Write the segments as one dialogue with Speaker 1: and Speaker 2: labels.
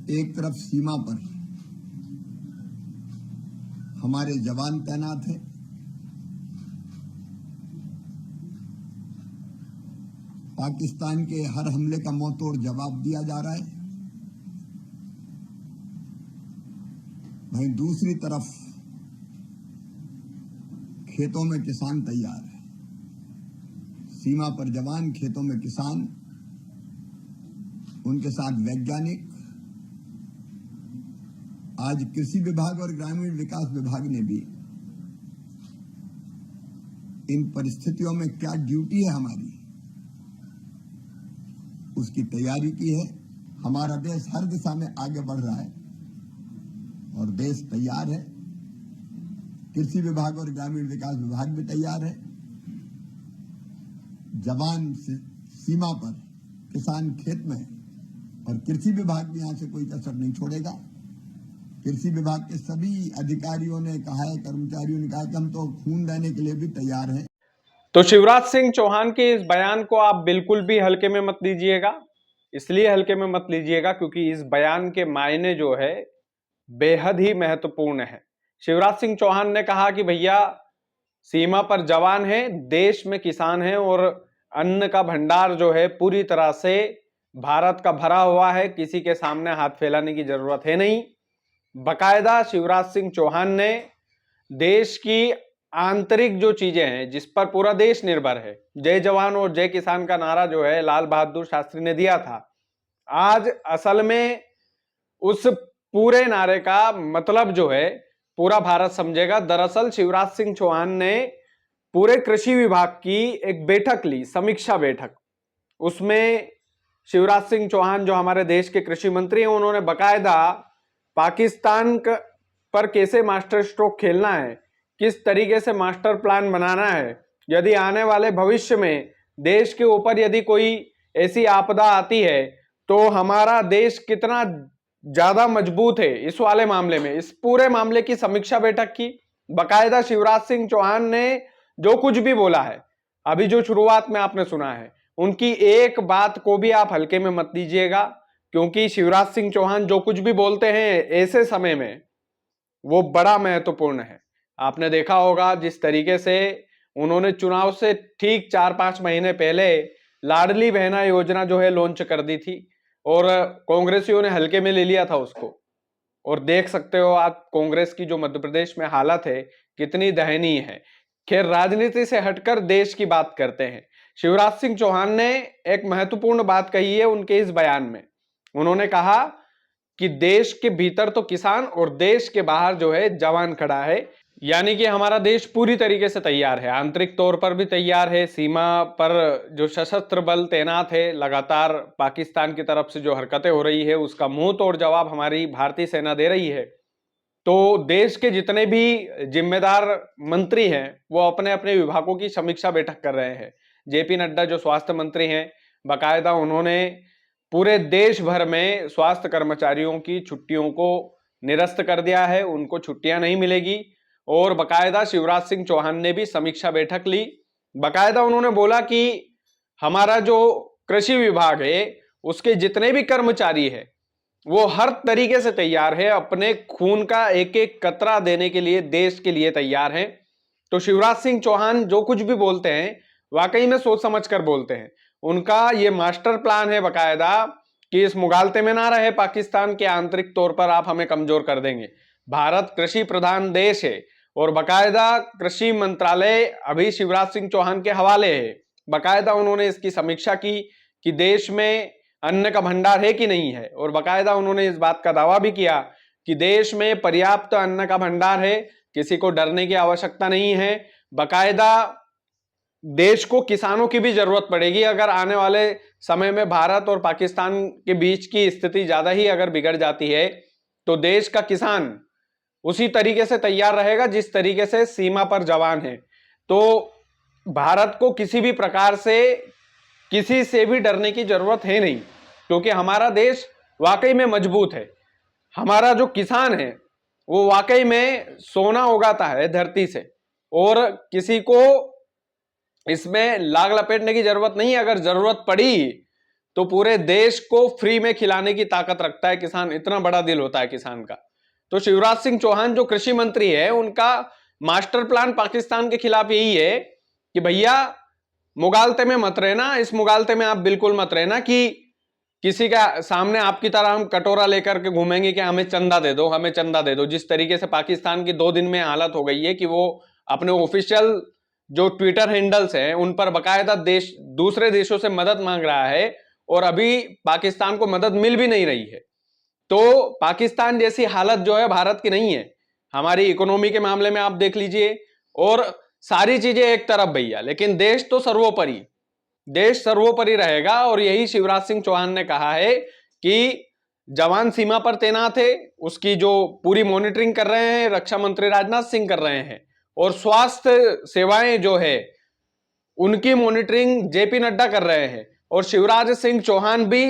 Speaker 1: एक तरफ सीमा पर हमारे जवान तैनात हैं, पाकिस्तान के हर हमले का मुंहतोड़ जवाब दिया जा रहा है। वहीं दूसरी तरफ खेतों में किसान तैयार है। सीमा पर जवान, खेतों में किसान, उनके साथ वैज्ञानिक। आज कृषि विभाग और ग्रामीण विकास विभाग ने भी इन परिस्थितियों में क्या ड्यूटी है हमारी, उसकी तैयारी की है। हमारा देश हर दिशा में आगे बढ़ रहा है और देश तैयार है। कृषि विभाग और ग्रामीण विकास विभाग भी तैयार है। जवान सीमा पर, किसान खेत में, और कृषि विभाग भी यहां से कोई कसर नहीं छोड़ेगा। कृषि विभाग के सभी अधिकारियों ने कहा है, कर्मचारियों ने कहा कि हम तो खून देने के लिए भी तैयार हैं।
Speaker 2: तो शिवराज सिंह चौहान के इस बयान को आप बिल्कुल भी हल्के में मत लीजिएगा। इसलिए हल्के में मत लीजिएगा क्योंकि इस बयान के मायने जो है बेहद ही महत्वपूर्ण है। शिवराज सिंह चौहान ने कहा कि भैया सीमा पर जवान है, देश में किसान है और अन्न का भंडार जो है पूरी तरह से भारत का भरा हुआ है। किसी के सामने हाथ फैलाने की जरूरत है नहीं। बकायदा शिवराज सिंह चौहान ने देश की आंतरिक जो चीजें हैं जिस पर पूरा देश निर्भर है, जय जवान और जय किसान का नारा जो है लाल बहादुर शास्त्री ने दिया था, आज असल में उस पूरे नारे का मतलब जो है पूरा भारत समझेगा। दरअसल शिवराज सिंह चौहान ने पूरे कृषि विभाग की एक बैठक ली, समीक्षा बैठक। उसमें शिवराज सिंह चौहान जो हमारे देश के कृषि मंत्री हैं, उन्होंने बकायदा पाकिस्तान पर कैसे मास्टर स्ट्रोक खेलना है, किस तरीके से मास्टर प्लान बनाना है, यदि आने वाले भविष्य में देश के ऊपर यदि कोई ऐसी आपदा आती है तो हमारा देश कितना ज्यादा मजबूत है इस वाले मामले में, इस पूरे मामले की समीक्षा बैठक की। बकायदा शिवराज सिंह चौहान ने जो कुछ भी बोला है, अभी जो शुरुआत में आपने सुना है, उनकी एक बात को भी आप हल्के में मत लीजिएगा क्योंकि शिवराज सिंह चौहान जो कुछ भी बोलते हैं ऐसे समय में वो बड़ा महत्वपूर्ण है। आपने देखा होगा जिस तरीके से उन्होंने चुनाव से ठीक 4-5 महीने पहले लाडली बहना योजना जो है लॉन्च कर दी थी और कांग्रेसियों ने हल्के में ले लिया था उसको। और देख सकते हो आज कांग्रेस की जो मध्य प्रदेश में हालत है कितनी दयनीय है। खैर, राजनीति से हटकर देश की बात करते हैं। शिवराज सिंह चौहान ने एक महत्वपूर्ण बात कही है उनके इस बयान में। उन्होंने कहा कि देश के भीतर तो किसान और देश के बाहर जो है जवान खड़ा है, यानी कि हमारा देश पूरी तरीके से तैयार है, आंतरिक तौर पर भी तैयार है। सीमा पर जो सशस्त्र बल तैनात है, लगातार पाकिस्तान की तरफ से जो हरकतें हो रही है उसका मुंह तोड़ जवाब हमारी भारतीय सेना दे रही है। तो देश के जितने भी जिम्मेदार मंत्री हैं वो अपने अपने विभागों की समीक्षा बैठक कर रहे हैं। जेपी नड्डा जो स्वास्थ्य मंत्री हैं, बकायदा उन्होंने पूरे देश भर में स्वास्थ्य कर्मचारियों की छुट्टियों को निरस्त कर दिया है, उनको छुट्टियां नहीं मिलेगी। और बकायदा शिवराज सिंह चौहान ने भी समीक्षा बैठक ली। बकायदा उन्होंने बोला कि हमारा जो कृषि विभाग है उसके जितने भी कर्मचारी है वो हर तरीके से तैयार है, अपने खून का एक एक कतरा देने के लिए देश के लिए तैयार है। तो शिवराज सिंह चौहान जो कुछ भी बोलते हैं वाकई में सोच समझ कर बोलते हैं। उनका ये मास्टर प्लान है बकायदा कि इस मुगालते में ना रहे पाकिस्तान के, आंतरिक तौर पर आप हमें कमजोर कर देंगे। भारत कृषि प्रधान देश है और बकायदा कृषि मंत्रालय अभी शिवराज सिंह चौहान के हवाले है। बकायदा उन्होंने इसकी समीक्षा की कि देश में अन्न का भंडार है कि नहीं है, और बकायदा उन्होंने इस बात का दावा भी किया कि देश में पर्याप्त अन्न का भंडार है, किसी को डरने की आवश्यकता नहीं है। बकायदा देश को किसानों की भी जरूरत पड़ेगी अगर आने वाले समय में भारत और पाकिस्तान के बीच की स्थिति ज्यादा ही अगर बिगड़ जाती है तो देश का किसान उसी तरीके से तैयार रहेगा जिस तरीके से सीमा पर जवान है। तो भारत को किसी भी प्रकार से किसी से भी डरने की जरूरत है नहीं क्योंकि हमारा देश वाकई में मजबूत है। हमारा जो किसान है वो वाकई में सोना उगाता है धरती से और किसी को इसमें लाग लपेटने की जरूरत नहीं। अगर जरूरत पड़ी तो पूरे देश को फ्री में खिलाने की ताकत रखता है किसान, इतना बड़ा दिल होता है किसान का। तो शिवराज सिंह चौहान जो कृषि मंत्री है, उनका मास्टर प्लान पाकिस्तान के खिलाफ यही है कि भैया मुगालते में मत रहना, इस मुगालते में आप बिल्कुल मत रहना कि किसी का सामने आपकी तरह हम कटोरा लेकर के घूमेंगे कि हमें चंदा दे दो, हमें चंदा दे दो। जिस तरीके से पाकिस्तान की 2 दिन में हालत हो गई है कि वो अपने ऑफिशियल जो ट्विटर हैंडल्स हैं उन पर बकायदा दूसरे देशों से मदद मांग रहा है और अभी पाकिस्तान को मदद मिल भी नहीं रही है। तो पाकिस्तान जैसी हालत जो है भारत की नहीं है। हमारी इकोनॉमी के मामले में आप देख लीजिए, और सारी चीजें एक तरफ भैया, लेकिन देश तो सर्वोपरि, देश सर्वोपरि रहेगा। और यही शिवराज सिंह चौहान ने कहा है कि जवान सीमा पर तैनात है, उसकी जो पूरी मॉनिटरिंग कर रहे हैं रक्षा मंत्री राजनाथ सिंह कर रहे हैं, और स्वास्थ्य सेवाएं जो है उनकी मॉनिटरिंग जेपी नड्डा कर रहे हैं। और शिवराज सिंह चौहान भी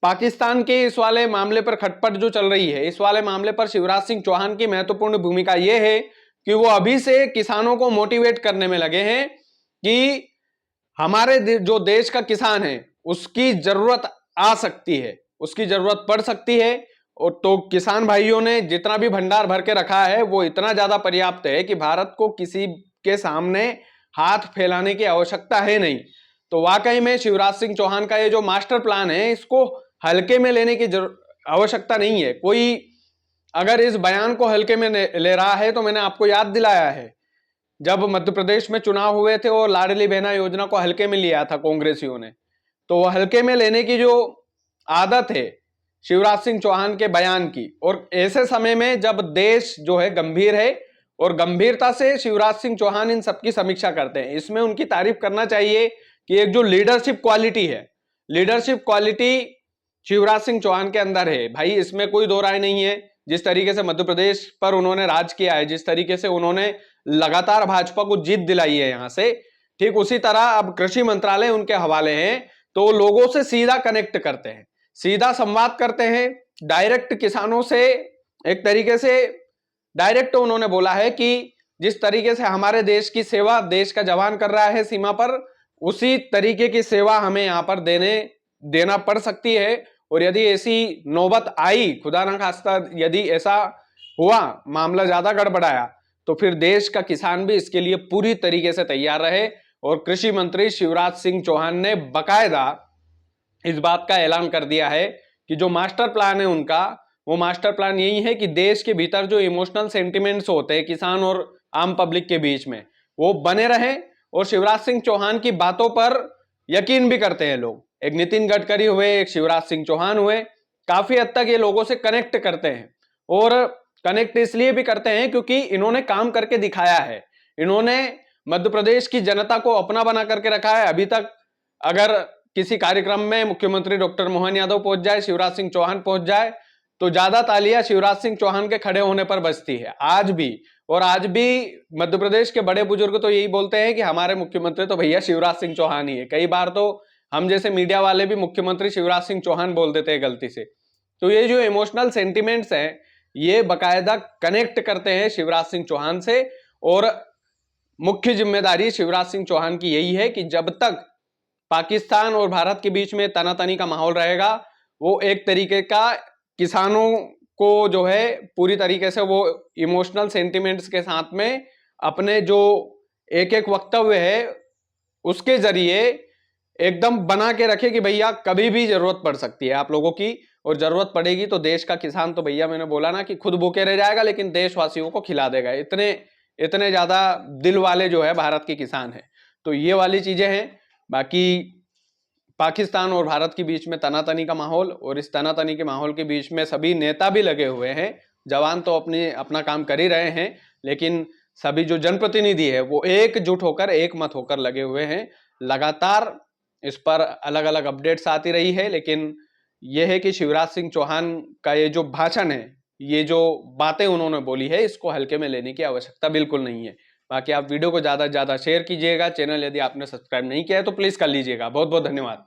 Speaker 2: पाकिस्तान के इस वाले मामले पर खटपट जो चल रही है, इस वाले मामले पर शिवराज सिंह चौहान की महत्वपूर्ण भूमिका यह है कि वो अभी से किसानों को मोटिवेट करने में लगे हैं कि हमारे जो देश का किसान है उसकी जरूरत आ सकती है, उसकी जरूरत पड़ सकती है। और तो किसान भाइयों ने जितना भी भंडार भर के रखा है वो इतना ज्यादा पर्याप्त है कि भारत को किसी के सामने हाथ फैलाने की आवश्यकता है नहीं। तो वाकई में शिवराज सिंह चौहान का ये जो मास्टर प्लान है इसको हल्के में लेने की आवश्यकता नहीं है। कोई अगर इस बयान को हल्के में ले रहा है तो मैंने आपको याद दिलाया है, जब मध्य प्रदेश में चुनाव हुए थे और लाडली बहना योजना को हल्के में लिया था कांग्रेसियों ने, तो वो हल्के में लेने की जो आदत है शिवराज सिंह चौहान के बयान की, और ऐसे समय में जब देश जो है गंभीर है और गंभीरता से शिवराज सिंह चौहान इन सबकी समीक्षा करते हैं, इसमें उनकी तारीफ करना चाहिए कि एक जो लीडरशिप क्वालिटी है, लीडरशिप क्वालिटी शिवराज सिंह चौहान के अंदर है भाई, इसमें कोई दो राय नहीं है। जिस तरीके से मध्य प्रदेश पर उन्होंने राज किया है, जिस तरीके से उन्होंने लगातार भाजपा को जीत दिलाई है यहां से, ठीक उसी तरह अब कृषि मंत्रालय उनके हवाले हैं, तो लोगों से सीधा कनेक्ट करते हैं, सीधा संवाद करते हैं, डायरेक्ट किसानों से एक तरीके से डायरेक्ट उन्होंने बोला है कि जिस तरीके से हमारे देश की सेवा देश का जवान कर रहा है सीमा पर, उसी तरीके की सेवा हमें यहां पर देना पड़ सकती है। और यदि ऐसी नौबत आई, खुदा ना खास्ता यदि ऐसा हुआ, मामला ज्यादा गड़बड़ाया, तो फिर देश का किसान भी इसके लिए पूरी तरीके से तैयार रहे। और कृषि मंत्री शिवराज सिंह चौहान ने बकायदा इस बात का ऐलान कर दिया है कि जो मास्टर प्लान है उनका, वो मास्टर प्लान यही है कि देश के भीतर जो इमोशनल सेंटिमेंट्स होते हैं किसान और आम पब्लिक के बीच में, वो बने रहें। और शिवराज सिंह चौहान की बातों पर यकीन भी करते हैं लोग। एक नितिन गडकरी हुए, एक शिवराज सिंह चौहान हुए, काफी हद तक ये लोगों से कनेक्ट करते हैं। और कनेक्ट इसलिए भी करते हैं क्योंकि इन्होंने काम करके दिखाया है, इन्होंने मध्य प्रदेश की जनता को अपना बना करके रखा है। अभी तक अगर किसी कार्यक्रम में मुख्यमंत्री डॉक्टर मोहन यादव पहुंच जाए, शिवराज सिंह चौहान पहुंच जाए, तो ज्यादा तालियां शिवराज सिंह चौहान के खड़े होने पर बजती है आज भी। और आज भी मध्य प्रदेश के बड़े बुजुर्ग तो यही बोलते हैं कि हमारे मुख्यमंत्री तो भैया शिवराज सिंह चौहान ही है। कई बार तो हम जैसे मीडिया वाले भी मुख्यमंत्री शिवराज सिंह चौहान बोल देते हैं गलती से। तो ये जो इमोशनल सेंटिमेंट्स हैं, ये बकायदा कनेक्ट करते हैं शिवराज सिंह चौहान से। और मुख्य जिम्मेदारी शिवराज सिंह चौहान की यही है कि जब तक पाकिस्तान और भारत के बीच में तनातनी का माहौल रहेगा, वो एक तरीके का किसानों को जो है पूरी तरीके से वो इमोशनल सेंटिमेंट्स के साथ में अपने जो एक एक वक्तव्य है उसके जरिए एकदम बना के रखे कि भैया कभी भी जरूरत पड़ सकती है आप लोगों की, और जरूरत पड़ेगी तो देश का किसान तो भैया मैंने बोला ना कि खुद भूखे रह जाएगा लेकिन देशवासियों को खिला देगा। इतने ज्यादा दिल वाले जो है भारत के किसान है। तो ये वाली चीजें हैं। बाकी पाकिस्तान और भारत के बीच में तनातनी का माहौल, और इस तनातनी के माहौल के बीच में सभी नेता भी लगे हुए हैं। जवान तो अपना काम कर ही रहे हैं, लेकिन सभी जो जनप्रतिनिधि है वो एकजुट होकर, एक मत होकर लगे हुए हैं। लगातार इस पर अलग अलग अपडेट्स आती रही है, लेकिन यह है कि शिवराज सिंह चौहान का ये जो भाषण है, ये जो बातें उन्होंने बोली है, इसको हल्के में लेने की आवश्यकता बिल्कुल नहीं है। बाकी आप वीडियो को ज्यादा से ज्यादा शेयर कीजिएगा। चैनल यदि आपने सब्सक्राइब नहीं किया है तो प्लीज कर लीजिएगा। बहुत बहुत धन्यवाद।